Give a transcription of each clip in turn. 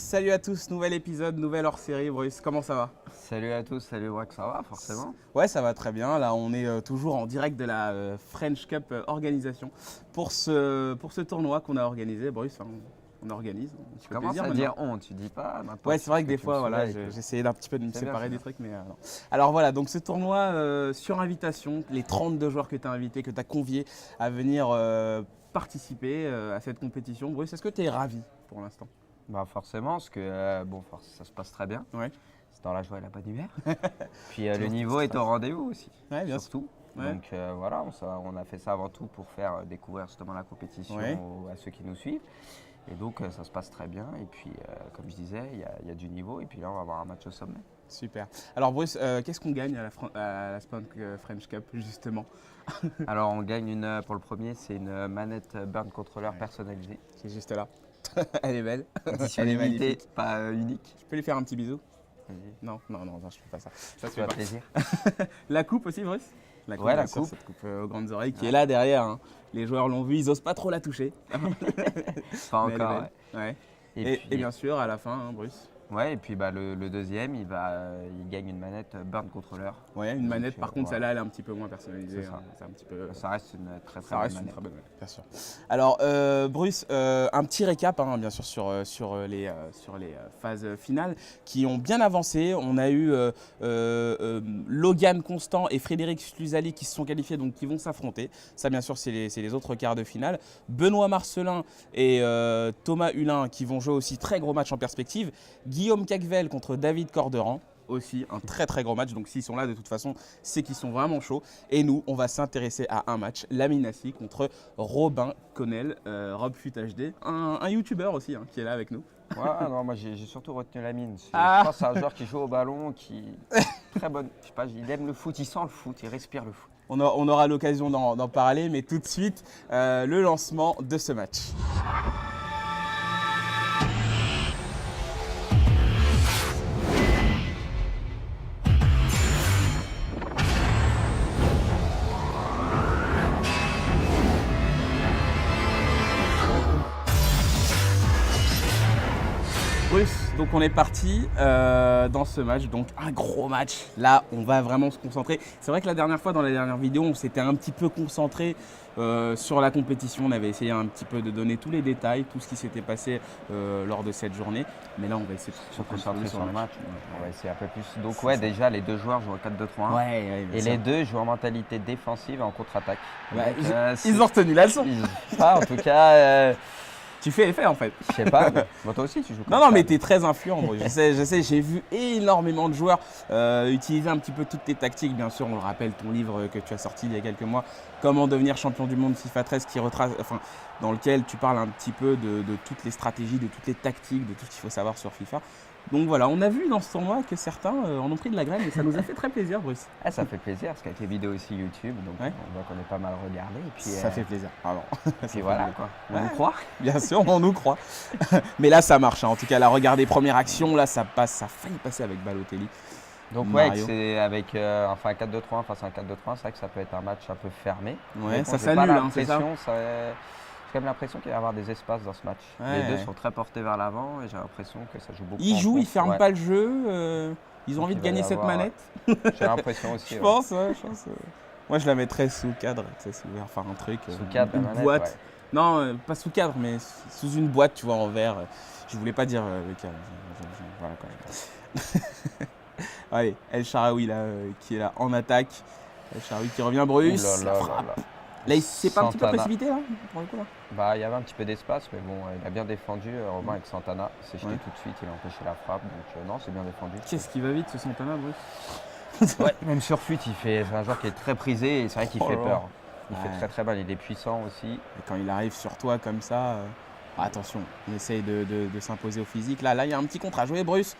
Salut à tous, nouvel épisode, nouvelle hors-série. Bruce, comment ça va? Salut à tous, salut Braque, ça va forcément? Ouais, ça va très bien. Là, on est toujours en direct de la French Cup organisation pour ce tournoi qu'on a organisé. Bruce, on organise. Tu commences à dire on, tu dis pas maintenant. Ouais, c'est vrai que des fois, voilà, j'essayais d'un petit peu de me séparer des trucs, mais non. Alors voilà, donc ce tournoi sur invitation, les 32 joueurs que tu as invités, que tu as conviés à venir participer à cette compétition. Bruce, est-ce que tu es ravi pour l'instant? Bah forcément, parce que ça se passe très bien. Ouais. C'est dans la joie et la bonne humeur. Puis le niveau est au rendez-vous aussi, ouais, bien surtout. Ouais. Donc voilà, on a fait ça avant tout pour faire découvrir justement la compétition à ceux qui nous suivent. Et donc ça se passe très bien. Et puis comme je disais, il y a du niveau. Et puis là, on va avoir un match au sommet. Super. Alors Bruce, qu'est-ce qu'on gagne à la Spunk French Cup justement? Alors on gagne pour le premier, c'est une manette Burn Controller personnalisée. Qui est juste là. Elle est belle. Édition Elle est limitée, magnifique. pas unique. Je peux lui faire un petit bisou? Vas-y. Non, je fais pas ça. Ça se Ça fait fait pas. plaisir. La coupe aussi, Bruce? La coupe, Ouais, bien la sûr, coupe. cette coupe aux grandes oreilles qui est là derrière. Hein. Les joueurs l'ont vu, ils osent pas trop la toucher. Pas Mais elle est encore. belle. Ouais. Et bien sûr, à la fin, hein, Bruce. Ouais, et puis le deuxième, il gagne une manette Burn Controller. Ouais, une manette, par contre, voilà. celle-là, elle est un petit peu moins personnalisée. C'est ça. Hein. C'est un petit peu... Ça reste une très Ça bonne reste une manette. très bonne manette, bien sûr. Alors, Bruce, un petit récap, hein, bien sûr, sur les phases finales qui ont bien avancé. On a eu Logan Constant et Frédéric Sluzali qui se sont qualifiés, donc qui vont s'affronter. Ça, bien sûr, c'est les autres quarts de finale. Benoît Marcelin et Thomas Hulin qui vont jouer aussi très gros match en perspective. Guillaume Cacvel contre David Corderan. Aussi un très très gros match, donc s'ils sont là de toute façon c'est qu'ils sont vraiment chauds. Et nous on va s'intéresser à un match, Laminassi contre Robin Connell, Rob Fut HD, un youtubeur aussi hein, qui est là avec nous. Ouais, non, moi j'ai surtout retenu la mine. Ah. Je pense que c'est un joueur qui joue au ballon, qui très bonne. Je sais pas, il aime le foot, il sent le foot, il respire le foot. On aura l'occasion d'en parler, mais tout de suite le lancement de ce match. Bruce, donc on est parti dans ce match, donc un gros match. Là, on va vraiment se concentrer. C'est vrai que la dernière fois, dans la dernière vidéo, on s'était un petit peu concentré sur la compétition. On avait essayé un petit peu de donner tous les détails, tout ce qui s'était passé lors de cette journée. Mais là, on va essayer de se concentrer sur le match. On va essayer un peu plus. Donc ouais, déjà les deux joueurs jouent en 4-2-3-1. Ouais, et les deux jouent en mentalité défensive et en contre-attaque. Ouais, Donc, ils ont retenu la leçon. En tout cas. Tu fais effet en fait. Je sais pas, bon, toi aussi tu joues comme Non, ça. mais tu es très influent. Je sais, j'ai vu énormément de joueurs utiliser un petit peu toutes tes tactiques. Bien sûr, on le rappelle, ton livre que tu as sorti il y a quelques mois, Comment devenir champion du monde FIFA 13, qui retrace, dans lequel tu parles un petit peu de toutes les stratégies, de toutes les tactiques, de tout ce qu'il faut savoir sur FIFA. Donc voilà, on a vu dans ce tournoi que certains en ont pris de la graine et ça nous a fait très plaisir, Bruce. Ah, ça fait plaisir parce qu'avec les vidéos aussi YouTube, donc Ouais. on voit qu'on est pas mal regardé. Et puis, Ça fait plaisir, pardon. Et puis voilà quoi, on Ouais. nous croit. Bien sûr, on nous croit. Mais là, ça marche. Hein. En tout cas, là, regardez, première action, là, ça passe, ça a failli passer avec Balotelli. Donc Mario. ouais, c'est avec un 4-2-3-1 face à un 4-2-3-1, c'est vrai que ça peut être un match un peu fermé. Ouais, Mais ça j'ai s'annule, pas hein, c'est ça. l'impression, j'ai quand même l'impression qu'il va y avoir des espaces dans ce match. Ouais, Les deux ouais. sont très portés vers l'avant et j'ai l'impression que ça joue beaucoup. Ils en jouent, ils contre. ferment Ouais. pas le jeu. Ils ont Donc, envie il de va y gagner cette avoir, manette. J'ai l'impression aussi. Je ouais. pense, ouais, je pense. Moi, je la mettrais sous cadre, tu sais, enfin un truc. Sous cadre, une la manette, boîte. ouais. Non, pas sous cadre, mais sous une boîte, tu vois, en verre. Je voulais pas dire le cadre. Voilà, quand même. Allez, El Shaarawy là, qui est là en attaque. El Shaarawy qui revient, Bruce. Ouh là Ça là frappe. là là. Là, il s'est pas un petit peu Santana. précipité là, pour le coup là. Bah, il y avait un petit peu d'espace, mais bon, il a bien défendu. Robin avec Santana, il s'est jeté Ouais. tout de suite, il a empêché la frappe. Donc non, c'est bien défendu. Qu'est-ce qui va vite ce Santana, Bruce? Ouais, même sur FUT, c'est un joueur qui est très prisé et c'est vrai qu'il Oh fait là peur. là. Il Ouais. fait très très mal, il est puissant aussi. Et quand il arrive sur toi comme ça, attention, on essaye de s'imposer au physique. Là, il y a un petit contre à jouer, Bruce.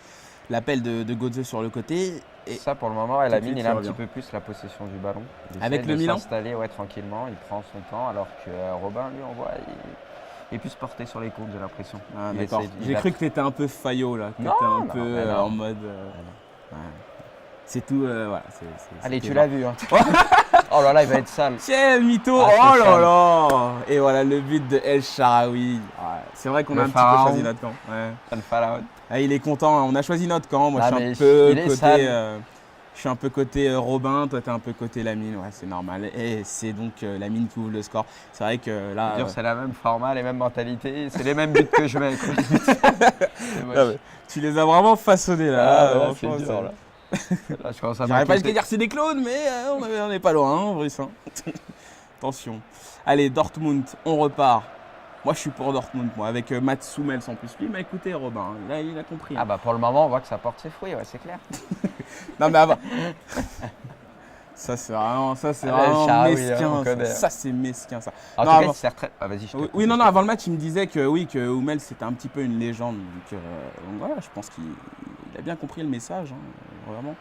L'appel de Godze sur le côté. Et Ça pour le moment, tout de Lamine suite, il il a un revient. petit peu plus la possession du ballon. Il Avec essaie le de Milan s'installer tranquillement, il prend son temps alors que Robin lui on voit il est plus porté sur les coudes, j'ai l'impression. Ah, Il d'accord. essaie- il J'ai va- cru que tu étais un peu faillot là, que tu Non, étais un non, peu mais non. en mode. Ouais. C'est tout. Voilà, Allez, c'était tu genre- l'as vu hein. Oh là là, il va être sale. Quel mytho. Ah, oh c'est là sale. là. Et voilà le but de El Shaarawy. Ouais, c'est vrai qu'on Le a un petit peu pharaon. choisi notre camp. Ouais. Ça le pharaon. Ah, il est content, hein. On a choisi notre camp. Moi, Ah, je suis mais un peu il est côté. sale. Je suis un peu côté Robin, toi t'es un peu côté Lamine, ouais c'est normal. Et c'est donc Lamine qui ouvre le score. C'est vrai que là. C'est la même format, les mêmes mentalités, c'est les mêmes buts que je mets. Quoi. C'est moche. Ah ouais. Tu les as vraiment façonnés là. Ah, là, franchement, c'est dur, là. Là, je commence à J'arrive pas à m'inquiéter. dire que c'est des clones, mais on n'est pas loin, hein, Brice. Hein. Attention. Allez, Dortmund, on repart. Moi, je suis pour Dortmund, moi, avec Mats Hummels en plus. Lui, il m'a écouté, Robin. Là, il a compris. Ah bah pour le moment, on voit que ça porte ses fruits, ouais, c'est clair. Non, mais avant. Ça, c'est vraiment Shaarawy, mesquin. on connaît. Ça, c'est mesquin, ça. En Non, tout cas, avant- il s'est retraité. Ah, vas-y, je te Oui, coupe, oui, non, je non, te avant le match, il me disait que oui, que Hummels, c'était un petit peu une légende. Donc voilà, je pense qu'il a bien compris le message, hein, vraiment.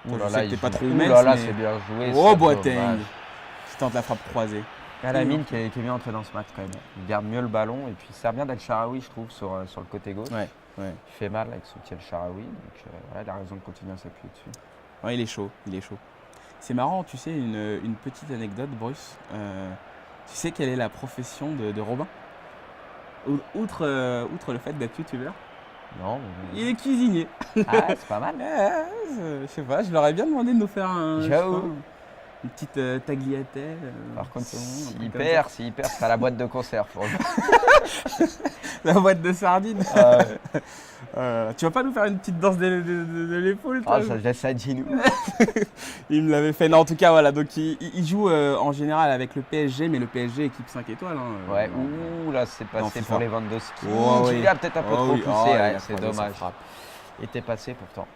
coupe. Ouh Je là sais là, que t'es il pas joue. trop Ouh Hummels, là là, mais- c'est bien joué. Oh, c'est Boateng dommage. qui tente la frappe croisée. Ah, la mine qui est bien entrée dans ce match quand même. Il garde mieux le ballon et puis il sert bien d'El Shaarawy, je trouve, sur le côté gauche. Ouais, ouais. Il fait mal avec son petit El Shaarawy, donc voilà, il a raison de continuer à s'appuyer dessus. Ouais, il est chaud, il est chaud. C'est marrant, tu sais, une petite anecdote, Bruce. Tu sais quelle est la profession de Robin outre le fait d'être youtubeur, Non, il est cuisinier. Ah, c'est pas mal. Je sais pas, je leur ai bien demandé de nous faire J'avoue. une petite tagliatelle. Par contre, saumon, un truc s'il comme perd, ce sera la boîte de conserve. Pour lui. ça. La boîte de sardines. Ah, ouais. Tu vas pas nous faire une petite danse de l'épaule, toi Ah, ça, je laisse à Ginou. Il me l'avait fait. Non, en tout cas, voilà. Donc, il joue en général avec le PSG, mais le PSG équipe 5 étoiles. Hein, Ouais, ouh, là, c'est Non, passé FIFA. pour les Lewandowski. Oh, oui. Il a peut-être un peu Oh, trop oui. poussé, Oh, il ouais, a c'est croisé sa dommage. frappe. Il était passé pourtant.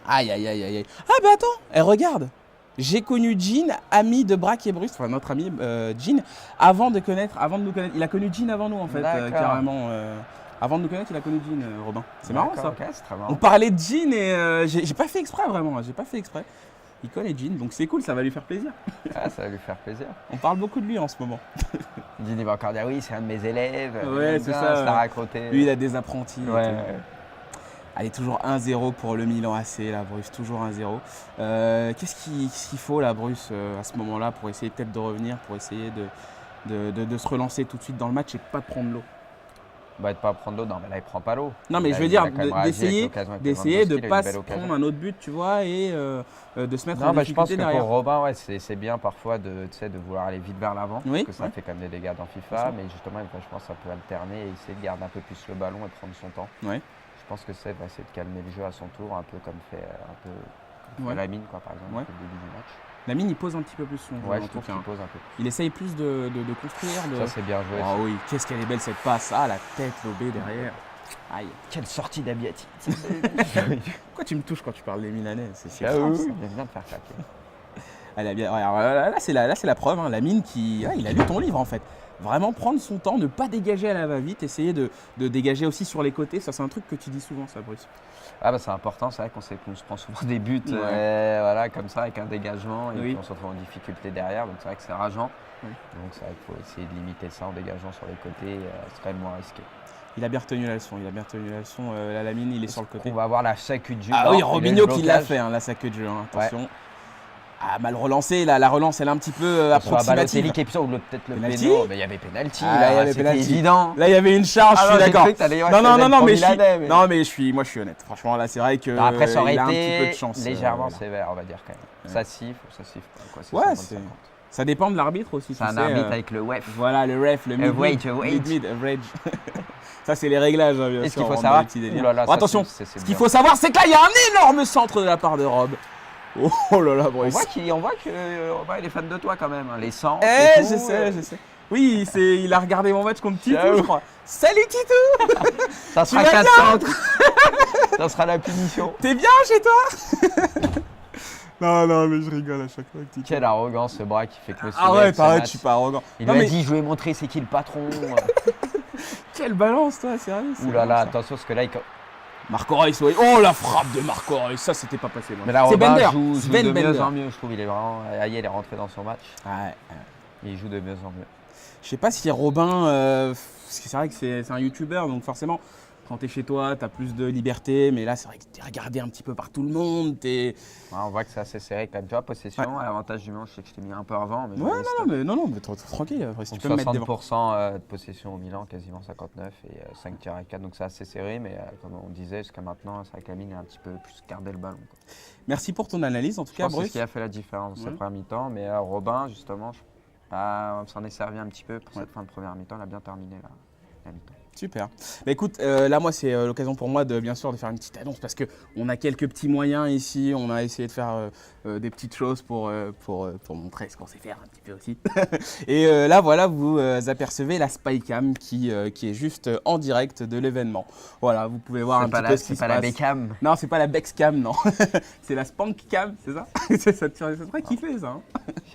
Aïe, aïe, aïe, aïe, aïe. Ah, bah attends, regarde. J'ai connu Jean, ami de Braque et Bruce, enfin notre ami Jean, avant de nous connaître. Il a connu Jean avant nous, en fait, D'accord. carrément. Avant de nous connaître, il a connu Jean, Robin. C'est marrant, ça. D'accord, ok, c'est très On marrant. parlait de Jean et j'ai pas fait exprès, vraiment. J'ai pas fait exprès. Il connaît Jean, donc c'est cool, ça va lui faire plaisir. Ah, ça va lui faire plaisir. On parle beaucoup de lui en ce moment. Il va encore dire oui, c'est un de mes élèves. Ouais, j'aime c'est bien, ça, se la ouais. raconter. Lui, il a des apprentis. et Ouais, tout. ouais. Allez, toujours 1-0 pour le Milan AC, là, Bruce, toujours 1-0. Qu'est-ce qu'il faut, là, Bruce, à ce moment-là, pour essayer peut-être de revenir, pour essayer de se relancer tout de suite dans le match et pas de prendre l'eau? Bah, de pas prendre l'eau, non, mais là, il prend pas l'eau. Non, mais Là, je veux il dire, a quand même réagi avec l'occasion avec d'essayer de Lewandowski, il a eu pas une se belle occasion. prendre un autre but, tu vois, et de se mettre Non, en bah, je pense difficulté que derrière. pour Robin, ouais, c'est bien parfois de vouloir aller vite vers l'avant, Oui, parce que ça ouais. fait quand même des dégâts dans Bien FIFA, sûr. mais justement, je pense que ça peut alterner et essayer de garder un peu plus le ballon et prendre son temps. Ouais. Je pense que Seb va essayer de calmer le jeu à son tour, un peu comme fait Ouais. Lamine, quoi, par exemple, Ouais. au début du match. Lamine, il pose un petit peu plus son jeu, Ouais, en je tout trouve cas. qu'il pose un peu. Il essaye plus de construire. Ça, c'est bien joué. Ah ça. oui, qu'est-ce qu'elle est belle cette passe. Ah, la tête lobée derrière. Aïe. Quelle sortie d'Abiati. Pourquoi tu me touches quand tu parles des Milanais? C'est Ah grave, oui, ça. il vient de faire claquer. Elle a bien. Ouais, alors là, c'est la preuve. Hein. Lamine qui. Ah, il a lu ton livre en fait. Vraiment prendre son temps, ne pas dégager à la va-vite, essayer de dégager aussi sur les côtés. Ça, c'est un truc que tu dis souvent, ça, Bruce. Ah bah c'est important, c'est vrai qu'on se prend souvent des buts Ouais. voilà, comme ça avec un dégagement et Oui. puis on se retrouve en difficulté derrière, donc c'est vrai que c'est rageant. Oui. Donc c'est vrai qu'il faut essayer de limiter ça en dégageant sur les côtés, c'est quand même moins risqué. Il a bien retenu la leçon. La Lamine, il est sur le côté. On va avoir la sacu de jeu. Ah Non, oui, il a eu le Robinho qui l'a blocage. fait, hein, là, sa queue de jeu. Hein. Attention. Ah, mal relancé. La relance, elle est un petit peu Sur la Balotelli approximative. qui est puissant, ou peut-être le Penalty. péno, mais il y avait pénalty, Ah, là, il y avait c'était penalty. évident. Là, il y avait une charge, Ah je non, suis j'ai d'accord. cru que t'allais- ouais, Non, je non, faisais non, le non, mais Milanais, non, mais moi, je suis honnête. Franchement, là, c'est vrai que Non, après, ça aurait il a un petit peu été de chance. légèrement là. sévère, on va dire quand même. Ouais. Ça siffle ou ça siffle pas, quoi. Ouais, 50-50. ça dépend de l'arbitre aussi. C'est tu un sais, arbitre avec le WEF. Voilà, le ref, le Average, mid, average. Ça, c'est les réglages, hein, bien Et ce sûr. qu'il faut on rentre savoir, dans les petits délires. ouh là là, Bon, ça, attention, c'est ce qu'il bien. faut savoir, c'est que là, il y a un énorme centre de la part de Rob. Oh là là, On Bruce. voit que Robin il est fan de toi quand même, hein. Les sangs. Eh, et tout, je sais. Oui, il a regardé mon match contre Titou, Ciao. je crois. Salut Titou. Ça Tu sera vas 4 bien centres. Ça sera la punition. T'es bien chez toi? Non, mais je rigole à chaque fois avec Titou. Quelle arrogance ce bras qui fait que monsieur. Arrête, ce arrête, match. je suis pas arrogant. Il Non, lui a mais dit je vais montrer c'est qui le patron. quelle balance, toi, sérieux. c'est Ouh là bon, là, ça. attention parce que là il. Marco Reus, ouais. Oh, la frappe de Marco Reus, ça, c'était pas passé. Moi. Mais là C'est Robin Bender. joue Sven de mieux Bender. en mieux, je trouve. Il est vraiment. Aïe, il est rentré dans son match. Ouais. Il joue de mieux en mieux. Je sais pas si Robin, parce que c'est vrai que c'est un youtubeur, donc forcément, Quand tu es chez toi, tu as plus de liberté, mais là, c'est vrai que tu es regardé un petit peu par tout le monde. Ouais, on voit que c'est assez serré quand même. Tu vois, possession, à l'avantage du Milan, je sais que je t'ai mis un peu avant. Mais Ouais, non, mais tranquille. Après, si donc tu peux me mettre devant. 60% de possession au Milan, quasiment 59 et 5 tirs à 4. Donc c'est assez serré, mais comme on disait, jusqu'à maintenant, c'est vrai que Lamine a un petit peu plus gardé le ballon, quoi. Merci pour ton analyse, en tout Je cas, pense que c'est Bruce. ce qui a fait la différence dans cette première mi-temps. Mais Robin, justement, on s'en est servi un petit peu pour cette fin de première mi-temps. Il a bien terminé la mi-temps. Super. Bah écoute, là moi c'est l'occasion pour moi de bien sûr de faire une petite annonce parce qu'on a quelques petits moyens ici. On a essayé de faire des petites choses pour montrer ce qu'on sait faire un petit peu aussi. Et là voilà, vous apercevez la Spycam qui est juste en direct de l'événement. Voilà, vous pouvez voir un petit peu ce qui se passe. C'est pas la Beckham. Non, c'est pas la Bexcam, non. C'est la Spankcam, c'est ça? Ça te ferait kiffer ça.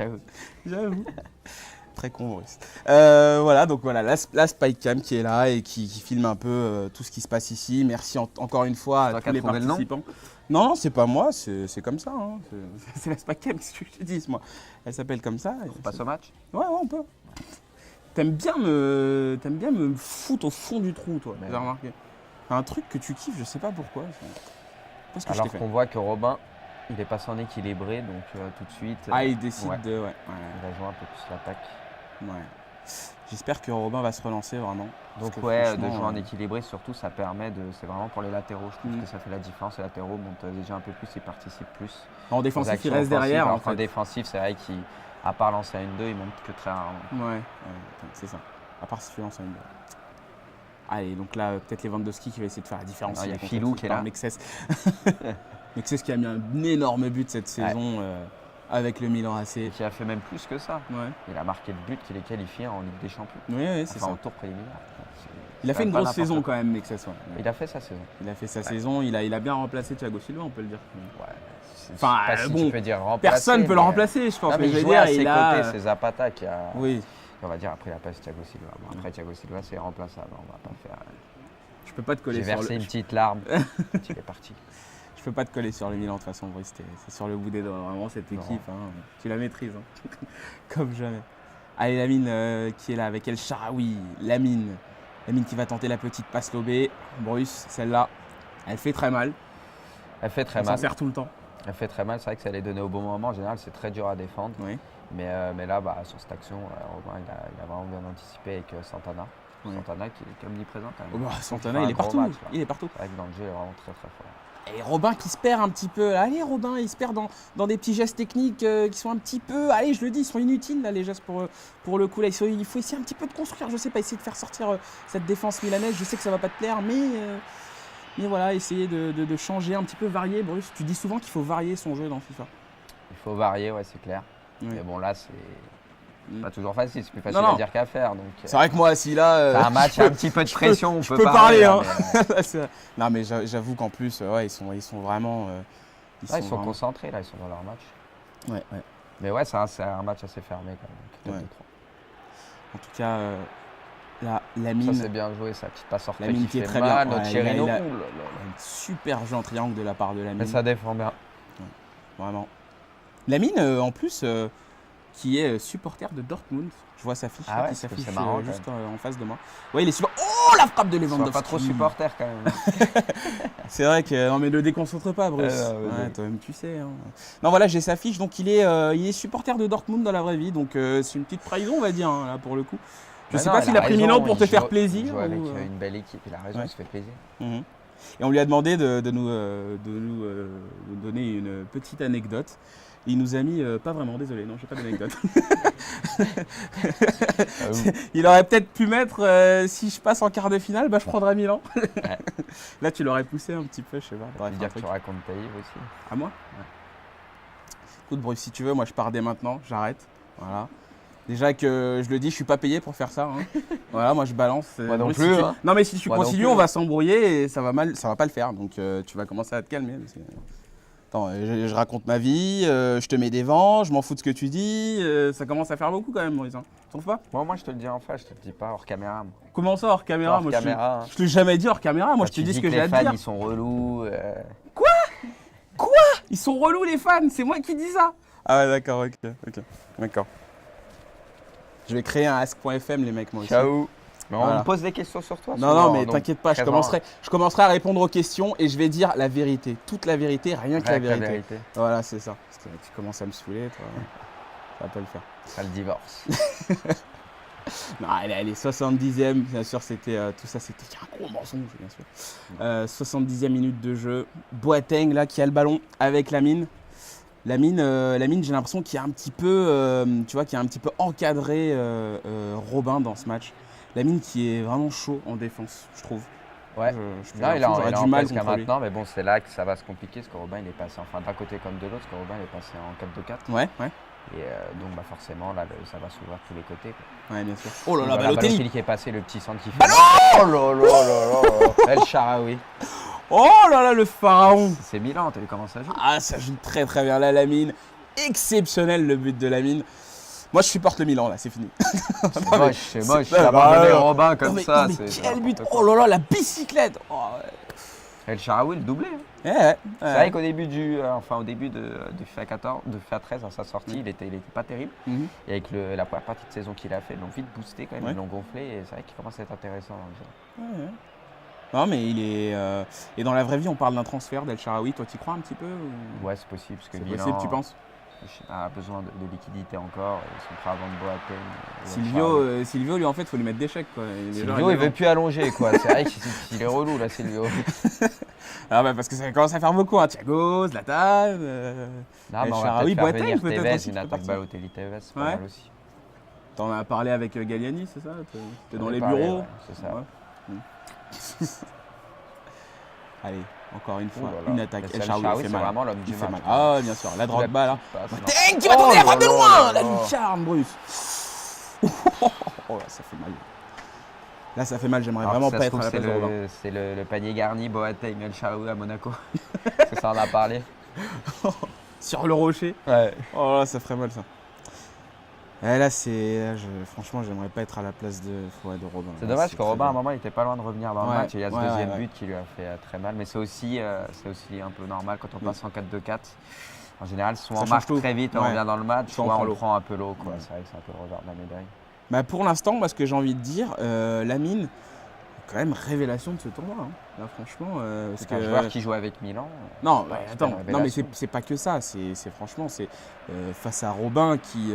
Hein. J'avoue. Très con, Bruce. Voilà, donc voilà, la Spycam qui est là et qui filme un peu tout ce qui se passe ici. Merci encore une fois à tous les participants. Non, c'est pas moi, c'est comme ça. Hein. C'est la Spycam, qu'est-ce que je te dis, moi. Elle s'appelle comme ça. On passe au match? Ouais, on peut. T'aimes bien me foutre au fond du trou, toi. J'ai remarqué. Un truc que tu kiffes, je sais pas pourquoi. Alors qu'on voit que Robin, il est passé en équilibré, donc tout de suite. Il décide de. Il va jouer un peu plus l'attaque. Ouais. J'espère que Robin va se relancer vraiment. Donc de jouer en équilibré, surtout ça permet c'est vraiment pour les latéraux, je trouve que ça fait la différence. Les latéraux montent déjà un peu plus, ils participent plus. En défensif, il reste derrière. En défensif, c'est vrai qu'à part lancer à 1-2, il monte que très rarement. Ouais, c'est ça. À part si tu lances à 1-2. Allez, donc là, peut-être Lewandowski qui va essayer de faire la différence. Il y a Filou qui est là. Mexès. Mexès qui a mis un énorme but cette saison. Avec le Milan AC. Et qui a fait même plus que ça. Ouais. Il a marqué le but qu'il est qualifié en Ligue des Champions. Oui, c'est ça. En tour préliminaire. Il a fait une grosse saison quand même, Mexès. Ouais. Il a fait sa saison. Il a fait sa saison, il a bien remplacé Thiago Silva, on peut le dire. Ouais. Enfin, tu peux dire remplacer, personne ne peut le remplacer, je pense. Non, mais il jouait à ses côtés, c'est Zapata qui a. Oui. On va dire après la passe Thiago Silva. Bon, après Thiago Silva, c'est remplaçable. On va pas faire. Je peux pas te coller sur le. J'ai versé une petite larme. Tu es parti. Je peux pas te coller sur le Milan de toute façon, c'est sur le bout des doigts, vraiment cette équipe, hein, tu la maîtrises, hein. Comme jamais. Allez, Lamine qui est là avec El Shaarawy, Lamine qui va tenter la petite passe lobée, Bruce, celle-là, elle fait très mal. Elle fait très mal. Elle s'en sert tout le temps. Elle fait très mal, c'est vrai que ça allait donner au bon moment, en général c'est très dur à défendre. Oui. Mais là, sur cette action, Robin il a vraiment bien anticipé avec Santana. Oui. Santana qui est omniprésent quand même. Santana il est partout, il est partout. C'est vrai que dans le jeu il est vraiment très très fort. Et Robin qui se perd un petit peu. Allez, Robin, il se perd dans des petits gestes techniques qui sont un petit peu. Allez, je le dis, ils sont inutiles, là, les gestes pour le coup. Là, il faut essayer un petit peu de construire. Je sais pas, essayer de faire sortir cette défense milanaise. Je sais que ça va pas te plaire, mais voilà, essayer de changer un petit peu, varier. Bruce, tu dis souvent qu'il faut varier son jeu dans FIFA. Il faut varier, ouais, c'est clair. Oui. Mais bon, là, c'est pas toujours facile. C'est plus facile à dire qu'à faire. C'est vrai que moi, si là. C'est un match, un petit peu de pression, on peut parler. Hein. Non, mais j'avoue qu'en plus, ils sont vraiment. Ils sont concentrés, là, ils sont dans leur match. Ouais. Mais ouais, c'est un match assez fermé quand même. En tout cas, Lamine. Ça, c'est bien joué, sa petite passe orthée qui fait est très mal. bien. Thierino. Il a un super jeu en triangle de la part de Lamine. Mais ça défend bien. Ouais, vraiment. Lamine, en plus, qui est supporter de Dortmund. Je vois sa fiche qui s'affiche juste en face de moi. Ouais, il est super. Oh, la frappe de Lewandowski. Pas trop supporter quand même. C'est vrai que non, mais ne déconcentre pas, Bruce. Toi-même tu sais. Hein. Non, voilà, j'ai sa fiche. Donc il est supporter de Dortmund dans la vraie vie. Donc c'est une petite trahison, on va dire, hein, là pour le coup. Je sais pas s'il a pris Milan pour te faire plaisir. Il joue avec une belle équipe. Il a raison, il se fait plaisir. Et on lui a demandé de nous donner une petite anecdote. Il nous a mis, pas vraiment, désolé, non, j'ai pas d'anecdote. Il aurait peut-être pu mettre, si je passe en quart de finale, je prendrais Milan. Là, tu l'aurais poussé un petit peu, je sais pas. Tu veux dire que tu racontes ta livre aussi. À moi ? Ouais. Écoute, Bruce, si tu veux, moi je pars dès maintenant, j'arrête. Voilà. Déjà que je le dis, je suis pas payé pour faire ça. Hein. Voilà, moi je balance. Moi non plus. Non, mais si tu continues, on va s'embrouiller et ça va pas le faire. Donc tu vas commencer à te calmer. Parce que... Attends, je raconte ma vie, je te mets des vents, je m'en fous de ce que tu dis. Ça commence à faire beaucoup quand même, Maurice. Hein. Tu trouves pas ? Moi, je te le dis en face, je te le dis pas hors caméra. Moi. Comment ça, hors caméra ? Hors caméra. Je te l'ai jamais dit hors caméra. Moi, je te dis ce que j'ai à te dire. Les fans, ils sont relous. Quoi ? Ils sont relous, les fans ? C'est moi qui dis ça ? Ah ouais, d'accord, ok. D'accord. Je vais créer un ask.fm, les mecs, moi aussi. Ciao. Mais Voilà. on me pose des questions sur toi Non, souvent, non, mais donc t'inquiète pas, je présent, commencerai à répondre aux questions et je vais dire la vérité. Toute la vérité, rien que la avec la vérité. vérité. Voilà, c'est ça. Parce que tu commences à me saouler, toi. Ça va pas le faire. Ça le divorce. Non, elle est 70e, bien sûr, c'était tout ça, c'était un gros mensonge, bien sûr. 70e minute de jeu. Boateng, là, qui a le ballon avec Lamine. Lamine, j'ai l'impression qu'il a un petit peu, tu vois, qui a un petit peu encadré Robin dans ce match. Lamine qui est vraiment chaud en défense, je trouve. Ouais. Je Non, il est j'aurais en du mal presque à contre lui. maintenant, mais bon, c'est là que ça va se compliquer, parce que Robin, il est passé, enfin d'un côté comme de l'autre, parce que Robin, il est passé en 4-2-4. Ouais, ouais, Et donc, bah, forcément, là, ça va s'ouvrir de tous les côtés, quoi. ouais, bien sûr. Oh là là, Voilà, Balotelli. qui est passé, le petit centre qui fait. Oh là là là là. El Shaarawy. Oh là là, le pharaon. C'est Milan, t'as vu comment ça joue? Ah, ça joue très très bien là, Lamine. Exceptionnel le but de Lamine. Moi, je supporte le Milan, là, c'est fini. C'est Non, mais moche, c'est moche. c'est- Abandonner bah, Robin comme non, mais, ça, non, mais c'est quel but. n'importe quoi. Oh là là, la bicyclette. Oh, ouais. El Shaarawy, le doublé. Hein. Ouais, ouais. C'est vrai qu'au début au début de FIFA 14, de FIFA 13 à sa sortie, il était pas terrible. Mhm. Et avec la première partie de saison qu'il a fait, ils l'ont vite boosté quand même, Ouais. ils l'ont gonflé et c'est vrai qu'il commence à être intéressant. Ouais, ouais. Non, mais il est. Et dans la vraie vie, on parle d'un transfert d'El Shaarawy. Toi, tu y crois un petit peu ou... Ouais, c'est possible parce que C'est Milan possible, tu penses a besoin de liquidité encore. Ils sont prêts à vendre Boateng. et El Silvio, Shaarawy. Silvio, lui, en fait, il faut lui mettre des chèques. Quoi. Silvio, il veut plus allonger quoi. C'est vrai qu'il est relou là, Silvio. Ah, bah, parce que ça commence à faire beaucoup. Hein. Thiago, Zlatan. Non, mais El on va Shaarawy, peut-être faire Boateng, venir peut-être Tevez, aussi, une peut attaque partir. Balotelli-Tevez, c'est pas Ouais. mal aussi. T'en as parlé avec Galliani, c'est ça T'es dans On les est parlé, bureaux ouais, c'est ça. Ouais. Allez, encore une fois, Ouh là là. une attaque. Mais El El Shaarawy, Shaarawy, il fait c'est mal. vraiment l'homme Il du fait match. mal. Ah, bien sûr, la Drogba là. Passe, là. Boateng qui va Oh tourner la là frappe de là loin. là La là. lucarne, Bruce. Oh là, ça fait mal. Là, ça fait mal. J'aimerais Alors vraiment que ça pas se être à trouve, la place de Robin. c'est le panier garni Boateng El Shaarawy à Monaco. C'est ça, on a parlé. Sur le rocher. Ouais. Oh là, ça ferait mal ça. Et là, franchement, j'aimerais pas être à la place de Robin. C'est Là, dommage que très Robin, à un bien. moment, il était pas loin de revenir dans le Ouais, match. Et il y a ce ouais, deuxième ouais. but qui lui a fait très mal. Mais c'est aussi un peu normal quand on Oui. passe en 4-2-4. En général, soit Ça on change marque tout. très vite et Ouais. on revient dans le match, Soit on soit prend on l'eau. prend un peu l'eau. quoi. Ouais. C'est vrai que c'est un peu le revers de la médaille. Bah, pour l'instant, moi, ce que j'ai envie de dire, Lamine, quand même révélation de ce tournoi. Hein. Là, franchement, parce C'est que un joueur qui joue avec Milan. non, c'est bah, pas une attends, non mais révélation. c'est pas que ça. Franchement, c'est face à Robin qui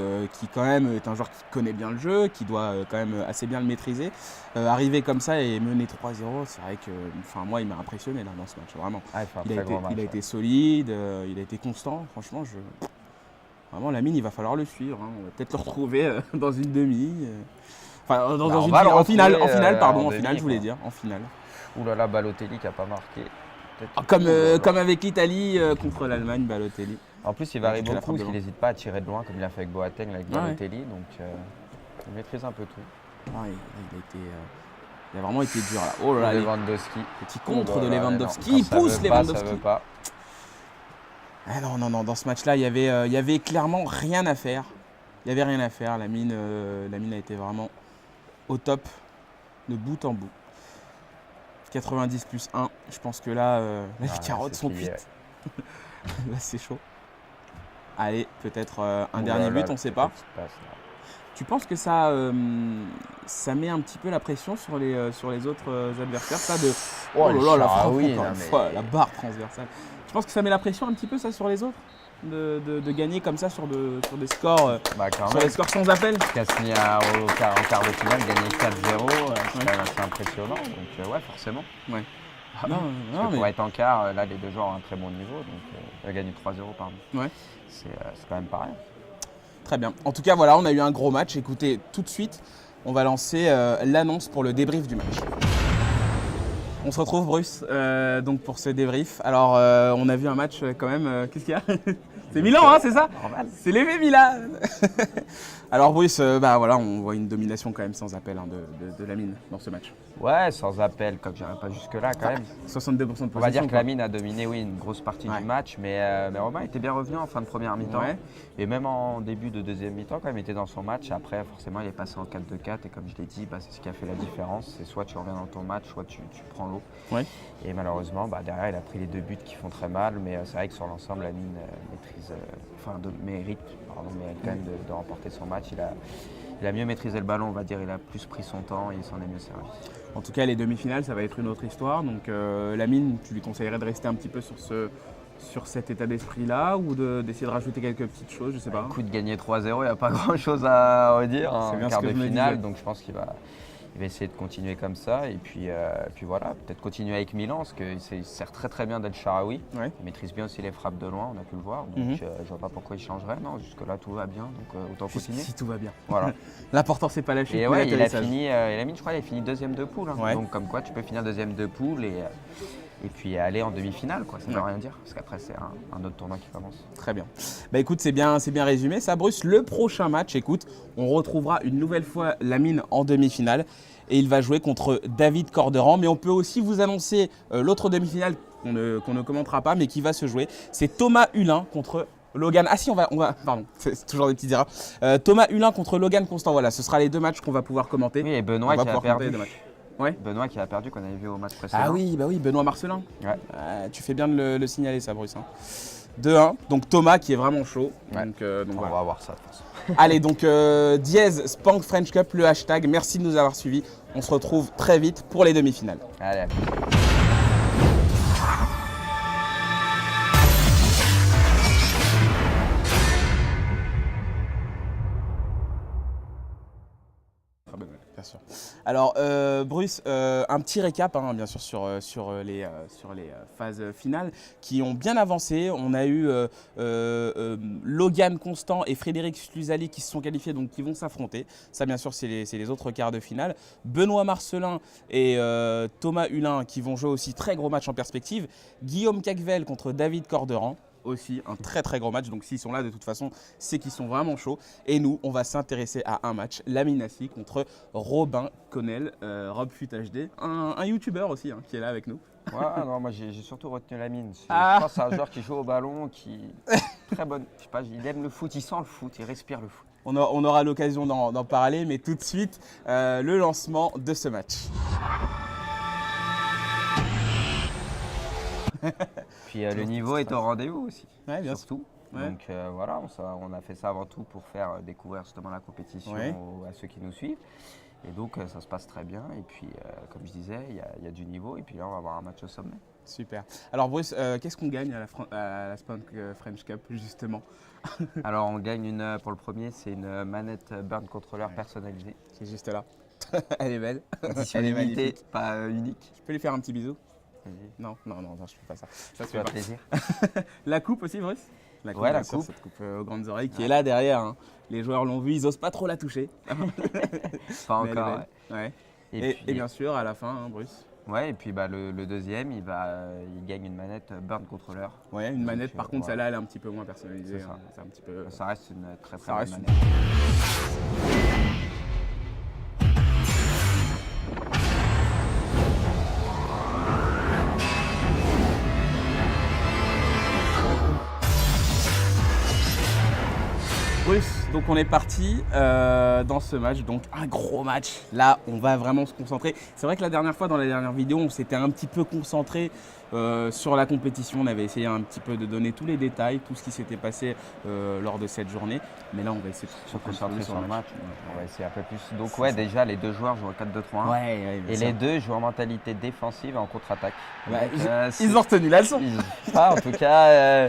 quand même est un joueur qui connaît bien le jeu, qui doit quand même assez bien le maîtriser. Arriver comme ça et mener 3-0, c'est vrai que, enfin moi, il m'a impressionné là dans ce match, vraiment. Ah, il fait un Il a très été, gros match. il a ouais. été solide, il a été constant. Franchement, vraiment Lamine, il va falloir le suivre. Hein. On va peut-être le retrouver dans une demi. Enfin, dans Bah, on une va le en finale, retrouver, pardon, en en finale, demi, je voulais quoi. dire, en finale. Ouh là là, Balotelli qui a pas marqué. Peut-être- Ah, Comme, Ouh là là. comme avec l'Italie contre l'Allemagne, Balotelli. En plus, il varie C'était la beaucoup frappe parce de qu'il loin. n'hésite pas à tirer de loin comme il a fait avec Boateng, avec Ah ouais. Balotelli. Donc, il maîtrise un peu tout. Ah, il a vraiment été dur là. Oh là là, les Lewandowski. petits contres Oh de là là, Lewandowski. non, Il quand ça pousse veut pas, Lewandowski. Ça veut pas. Ah non, non, non, dans ce match-là, il y avait clairement rien à faire. Il y avait rien à faire. Lamine a été vraiment au top, de bout en bout. 90 plus 1. Je pense que là, les Ah, carottes c'est sont plié, cuites. Là, c'est chaud. Allez, peut-être un Ouh dernier là là, but, on ne sait le pas. petit passe, là. Tu penses que ça met un petit peu la pression sur les autres adversaires, ça de Oh, là là, la frappe, Shaarawy, encore non, une mais- fois, la barre transversale. Tu penses que ça met la pression un petit peu ça sur les autres de gagner comme ça sur des scores Bah, quand sur même. des scores sans appel? Cassini en quart de finale, gagner 4-0, c'est Ouais. quand même assez impressionnant. Donc, ouais, forcément. Ouais. Ah, Non, parce que mais pour être en quart, là, les deux joueurs ont un très bon niveau. Donc, il a gagné 3-0, pardon. Ouais. C'est quand même pas rien. très bien. En tout cas, voilà, on a eu un gros match. Écoutez, tout de suite, on va lancer l'annonce pour le débrief du match. On se retrouve, Bruce, donc pour ce débrief. Alors, on a vu un match quand même. Qu'est-ce qu'il y a? C'est Milan, hein, c'est ça? Normal. C'est l'effet Milan. Alors, Bruce, bah voilà, on voit une domination quand même sans appel hein, de Lamine dans ce match. Ouais, sans appel, comme je n'irai pas jusque-là quand même. 62% de possession. On va dire que quoi. Lamine a dominé, oui, une grosse partie Ouais. du match, mais Robin était bien revenu en fin de première mi-temps. Ouais. Et même en début de deuxième mi-temps, quand même, il était dans son match. Après, forcément, il est passé en 4-2-4. Et comme je l'ai dit, bah, c'est ce qui a fait la différence. C'est soit tu reviens dans ton match, soit tu prends l'eau. Ouais. Et malheureusement, bah, derrière, il a pris les deux buts qui font très mal. Mais c'est vrai que sur l'ensemble, Lamine mérite quand même de remporter son match. Il a mieux maîtrisé le ballon, on va dire. Il a plus pris son temps et il s'en est mieux servi. En tout cas, les demi-finales, ça va être une autre histoire. Donc, Lamine, tu lui conseillerais de rester un petit peu sur cet état d'esprit-là ou d'essayer de rajouter quelques petites choses, je sais pas. Écoute, gagner 3-0, il n'y a pas grand-chose à redire. C'est bien En ce quart que de je me finale, disais. donc je pense qu'il va essayer de continuer comme ça. Et puis voilà, peut-être continuer avec Milan, parce qu'il sert très très bien d'El Shaarawy. Ouais. Il maîtrise bien aussi les frappes de loin, on a pu le voir. Donc je vois pas pourquoi il changerait. Non, jusque-là tout va bien, donc autant continuer. Si tout va bien. Voilà. L'important, c'est pas lâcher. Et mais ouais, il a l'atterrissage. fini, je crois, il a fini deuxième de poule. Ouais. Donc comme quoi, tu peux finir deuxième de poule et puis aller en demi-finale, quoi. Ça ne veut rien dire, parce qu'après c'est un autre tournoi qui commence. Très bien. Bah écoute, c'est bien résumé ça, Bruce. Le prochain match, écoute, on retrouvera une nouvelle fois Lamine en demi-finale et il va jouer contre David Corderan. Mais on peut aussi vous annoncer l'autre demi-finale qu'on ne commentera pas, mais qui va se jouer. C'est Thomas Hulin contre Logan. Ah si, on va pardon, c'est toujours des petites erreurs. Thomas Hulin contre Logan Constant. Voilà, ce sera les deux matchs qu'on va pouvoir commenter. Oui, et On Benoît va qui a pouvoir commenter les perdu. deux matchs. Ouais. Benoît qui a perdu, qu'on avait vu au match précédent. Ah oui, bah oui, Benoît Marcelin. Ouais. Tu fais bien de le signaler ça, Bruce. Hein. 2-1. Donc Thomas qui est vraiment chaud. Ouais. Donc On voilà. va voir ça de toute façon. Allez, donc dièse Spank French Cup, le hashtag. Merci de nous avoir suivis. On se retrouve très vite pour les demi-finales. Allez, à plus. Bien sûr. Alors, Bruce, un petit récap, hein, bien sûr, sur les phases finales qui ont bien avancé. On a eu Logan Constant et Frédéric Sluzali qui se sont qualifiés, donc qui vont s'affronter. Ça, bien sûr, c'est les autres quarts de finale. Benoît Marcelin et Thomas Hulin qui vont jouer aussi très gros match en perspective. Guillaume Cacvel contre David Corderan. Aussi un très très gros match, donc s'ils sont là de toute façon c'est qu'ils sont vraiment chauds. Et nous on va s'intéresser à un match, Lamine Nassi contre Robin Connell, Rob Fut HD, un youtubeur aussi hein, qui est là avec nous. Ouais, non, moi j'ai surtout retenu Lamine. Ah. Je pense que c'est un joueur qui joue au ballon, qui est très bonne. Je sais pas, il aime le foot, il sent le foot, il respire le foot. On aura l'occasion d'en parler, mais tout de suite le lancement de ce match. Puis le niveau est au rendez-vous aussi, Ouais, bien surtout. Ouais. Donc voilà, on a fait ça avant tout pour faire découvrir justement la compétition Ouais. à ceux qui nous suivent. Et donc ça se passe très bien. Et puis comme je disais, il y a du niveau. Et puis là, on va avoir un match au sommet. Super. Alors Bruce, qu'est-ce qu'on gagne à la Spank French Cup justement? Alors on gagne pour le premier, c'est une manette Burn Controller personnalisée. Qui est juste là. Elle est belle. Édition Elle est limitée, magnifique. pas unique. Je peux lui faire un petit bisou? Vas-y. Non, je fais pas ça. Ça se Ça fait fait pas. plaisir. La coupe aussi, Bruce? Ouais, bien la sûr, coupe. cette coupe aux grandes oreilles qui est là derrière. Hein. Les joueurs l'ont vu, ils osent pas trop la toucher. Pas Mais elle est encore. belle. Ouais. Ouais. Et, Et bien sûr, à la fin, hein, Bruce. ouais, et puis bah, le deuxième, il gagne une manette Burn Controller. Ouais, une manette, par contre, voilà. celle-là, elle est un petit peu moins personnalisée. C'est ça. Hein. C'est un petit peu. Ça reste une très Ça très bonne reste manette. Bruce, donc on est parti dans ce match, donc un gros match. Là, on va vraiment se concentrer. C'est vrai que la dernière fois, dans la dernière vidéo, on s'était un petit peu concentré sur la compétition. On avait essayé un petit peu de donner tous les détails, tout ce qui s'était passé lors de cette journée. Mais là, on va essayer de se Concentrer sur le match. Ouais. On va essayer un peu plus. Donc ouais, déjà les deux joueurs jouent en 4-2-3-1. Ouais, Et les deux jouent en mentalité défensive et en contre-attaque. Ouais, Donc, ils ont retenu la leçon. en tout cas,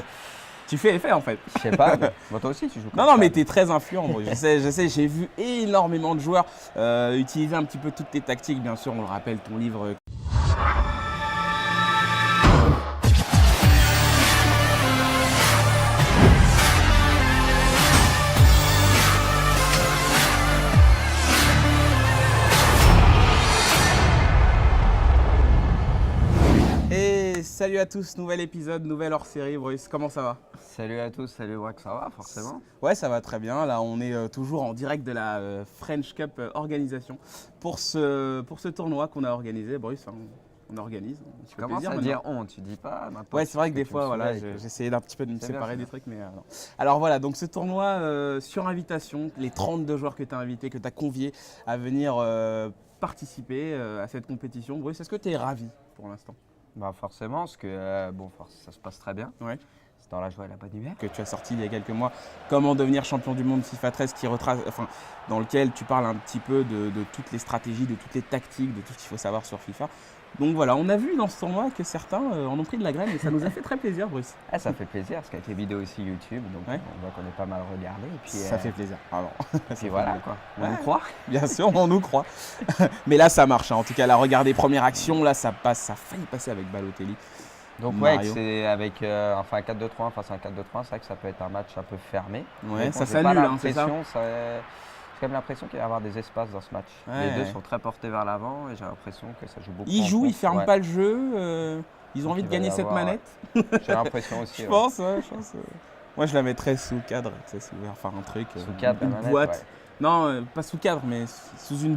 Tu fais effet en fait. je sais pas. Moi toi aussi tu joues comme Non, ça. mais tu es très influent. Bruce. Je sais, j'ai vu énormément de joueurs utiliser un petit peu toutes tes tactiques. Bien sûr, on le rappelle, ton livre. Et salut à tous, nouvel épisode, nouvelle hors-série. Bruce, comment ça va? Salut à tous, salut Wack, ça va forcément. Ouais, ça va très bien. Là, on est toujours en direct de la French Cup organisation pour ce tournoi qu'on a organisé. Bruce, hein, on organise. Tu commences à dire on, tu dis pas n'importe. Ouais, c'est vrai que des tu fois, me voilà, saoules avec- j'essayais d'un petit peu de me C'est bien, séparer c'est des bien. trucs, mais non. Alors voilà, donc ce tournoi sur invitation, les 32 joueurs que tu as invités, que tu as conviés à venir participer à cette compétition. Bruce, est-ce que tu es ravi pour l'instant? Bah forcément, parce que ça se passe très bien. Ouais. C'est dans la joie et la bonne humeur. Que tu as sorti il y a quelques mois, Comment devenir champion du monde FIFA 13, qui retrace, dans lequel tu parles un petit peu de toutes les stratégies, de toutes les tactiques, de tout ce qu'il faut savoir sur FIFA. Donc voilà, on a vu dans ce tournoi que certains en ont pris de la graine et ça nous a fait très plaisir, Bruce. Ça fait plaisir parce qu'avec les vidéos aussi YouTube, donc Ouais. on voit qu'on est pas mal regardé. Et puis, Ça fait plaisir. Alors, et puis voilà quoi, on nous croit. bien sûr, on nous croit. Mais là, ça marche. Hein. En tout cas, là, regardez, première action, là, ça passe, ça a failli passer avec Balotelli. Donc Mario. c'est avec un 4-2-3-1 face à un 4-2-3-1, c'est vrai que ça peut être un match un peu fermé. Ouais, Mais ça j'ai pas s'annule, hein, c'est ça. l'impression, j'ai quand même l'impression qu'il va y avoir des espaces dans ce match. Ouais. Les deux sont très portés vers l'avant et j'ai l'impression que ça joue beaucoup. Ils en jouent, ils contre. ferment Ouais. pas le jeu. Ils ont Donc, envie de il va y gagner cette avoir- manette. J'ai l'impression aussi. Je ouais. pense, ouais, je pense. Moi, je la mettrais sous cadre, tu sais, enfin un truc. Sous cadre, la une manette, boîte. ouais. Non, pas sous cadre, mais sous une